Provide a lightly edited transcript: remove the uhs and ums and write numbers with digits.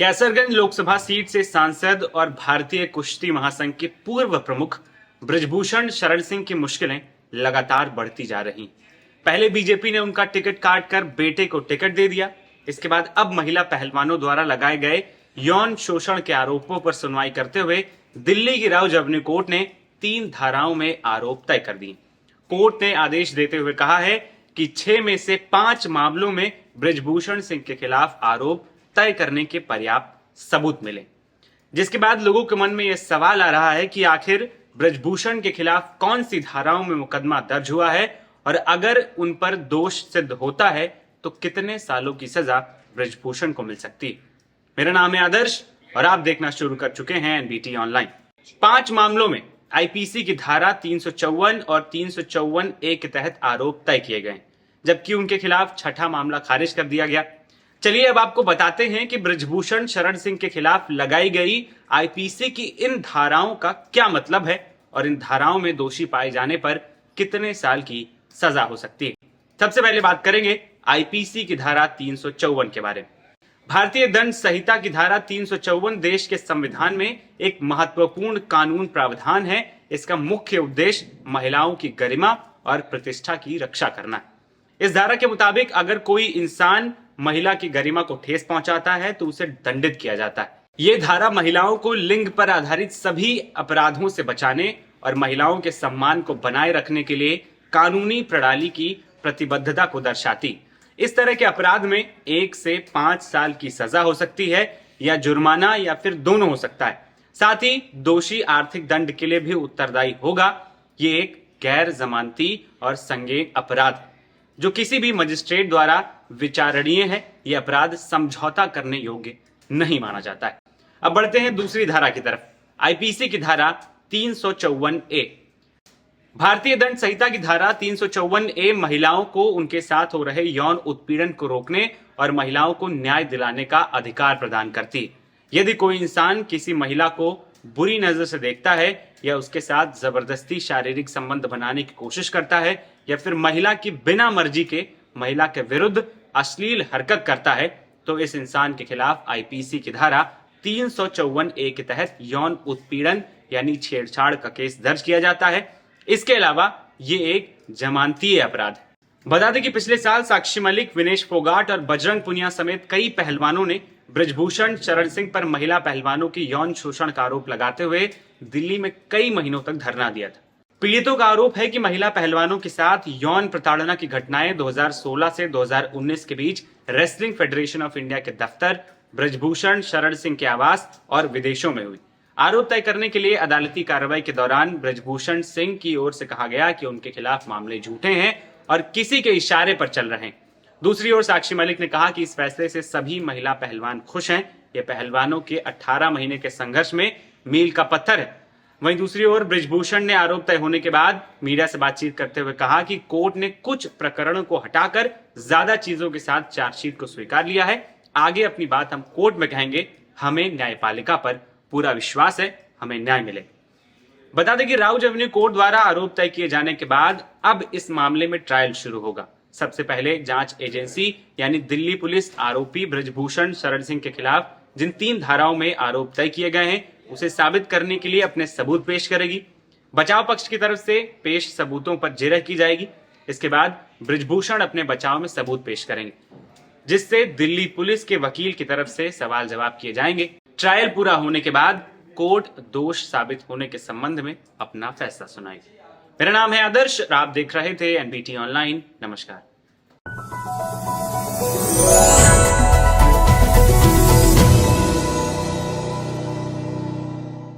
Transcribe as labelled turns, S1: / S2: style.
S1: Kaiserganj Lok Sabha seat से सांसद और भारतीय कुश्ती महासंघ के पूर्व प्रमुख बृजभूषण शरण सिंह की मुश्किलें लगातार बढ़ती जा रही। पहले बीजेपी ने उनका टिकट काटकर बेटे को टिकट दे दिया। इसके बाद अब महिला पहलवानों द्वारा लगाए गए यौन शोषण के आरोपों पर सुनवाई करते हुए दिल्ली की राउज एवेन्यू कोर्ट ने 3 धाराओं में आरोप तय कर दिए। कोर्ट ने आदेश देते हुए कहा है कि 6 में से 5 मामलों में बृजभूषण सिंह के खिलाफ आरोप तय करने के पर्याप्त सबूत मिले, जिसके बाद लोगों के मन में यह सवाल आ रहा है कि आखिर बृजभूषण के खिलाफ कौन सी धाराओं में मुकदमा दर्ज हुआ है और अगर उन पर दोष सिद्ध होता है तो कितने सालों की सजा बृजभूषण को मिल सकती है। मेरा नाम है आदर्श और आप देखना शुरू कर चुके हैं एनबीटी ऑनलाइन। 5 मामलों में आईपीसी की धारा 354 और 354 ए के तहत आरोप तय किए गए, जबकि उनके खिलाफ छठा मामला खारिज कर दिया गया। चलिए अब आपको बताते हैं कि बृजभूषण शरण सिंह के खिलाफ लगाई गई आईपीसी की इन धाराओं का क्या मतलब है और इन धाराओं में दोषी पाए जाने पर कितने साल की सजा हो सकती है। सबसे पहले बात करेंगे आईपीसी की धारा 354 के बारे में। भारतीय दंड संहिता की धारा 354 देश के संविधान में एक महत्वपूर्ण कानून प्रावधान है। इसका मुख्य उद्देश्य महिलाओं की गरिमा और प्रतिष्ठा की रक्षा करना है। इस धारा के मुताबिक अगर कोई इंसान महिला की गरिमा को ठेस पहुंचाता है तो उसे दंडित किया जाता है। यह धारा महिलाओं को लिंग पर आधारित सभी अपराधों से बचाने और महिलाओं के सम्मान को बनाए रखने के लिए कानूनी प्रणाली की प्रतिबद्धता को दर्शाती। इस तरह के अपराध में 1 से 5 साल की सजा हो सकती है या जुर्माना या फिर दोनों हो सकता है। साथ ही दोषी आर्थिक दंड के लिए भी उत्तरदायी होगा। ये एक गैर जमानती और संज्ञेय अपराध है जो किसी भी मजिस्ट्रेट द्वारा विचारणीय है। यह अपराध समझौता करने योग्य नहीं माना जाता है। अब बढ़ते हैं दूसरी धारा की तरफ, आईपीसी की धारा 354 ए। भारतीय दंड संहिता की धारा 354 ए महिलाओं को उनके साथ हो रहे यौन उत्पीड़न को रोकने और महिलाओं को न्याय दिलाने का अधिकार प्रदान करती है। यदि कोई इंसान किसी महिला को बुरी नजर से देखता है या उसके साथ जबरदस्ती शारीरिक संबंध बनाने की कोशिश करता है या फिर महिला की बिना मर्जी के महिला के विरुद्ध अश्लील हरकत करता है तो इस इंसान के खिलाफ आईपीसी की धारा 354 ए के तहत यौन उत्पीड़न यानी छेड़छाड़ का केस दर्ज किया जाता है। इसके अलावा ये एक जमानतीय अपराध है। बता दें कि पिछले साल साक्षी मलिक, विनेश फोगाट और बजरंग पुनिया समेत कई पहलवानों ने बृजभूषण शरण सिंह पर महिला पहलवानों की यौन शोषण का आरोप लगाते हुए दिल्ली में कई महीनों तक धरना दिया था। पीड़ितों का आरोप है कि महिला पहलवानों के साथ यौन प्रताड़ना की घटनाएं 2016 से 2019 के बीच रेसलिंग फेडरेशन ऑफ इंडिया के दफ्तर, बृजभूषण शरण सिंह के आवास और विदेशों में हुई। आरोप तय करने के लिए अदालती कार्रवाई के दौरान बृजभूषण सिंह की ओर से कहा गया कि उनके खिलाफ मामले झूठे हैं और किसी के इशारे पर चल रहे हैं। दूसरी ओर साक्षी मलिक ने कहा कि इस फैसले से सभी महिला पहलवान खुश हैं। ये पहलवानों के 18 महीने के संघर्ष में मील का पत्थर है। वहीं दूसरी ओर बृजभूषण ने आरोप तय होने के बाद मीडिया से बातचीत करते हुए कहा कि कोर्ट ने कुछ प्रकरणों को हटाकर ज्यादा चीजों के साथ चार्जशीट को स्वीकार लिया है। आगे अपनी बात हम कोर्ट में कहेंगे। हमें न्यायपालिका पर पूरा विश्वास है, हमें न्याय मिले। बता दें कि राउज एवेन्यू कोर्ट द्वारा आरोप तय किए जाने के बाद अब इस मामले में ट्रायल शुरू होगा। सबसे पहले जांच एजेंसी यानी दिल्ली पुलिस आरोपी बृजभूषण शरण सिंह के खिलाफ जिन 3 धाराओं में आरोप तय किए गए हैं उसे साबित करने के लिए अपने सबूत पेश करेगी। बचाव पक्ष की तरफ से पेश सबूतों पर जिरह की जाएगी। इसके बाद बृजभूषण अपने बचाव में सबूत पेश करेंगे, जिससे दिल्ली पुलिस के वकील की तरफ से सवाल जवाब किए जाएंगे। ट्रायल पूरा होने के बाद कोर्ट दोष साबित होने के संबंध में अपना फैसला सुनाएगी। मेरा नाम है आदर्श और आप देख रहे थे एनबीटी ऑनलाइन। नमस्कार।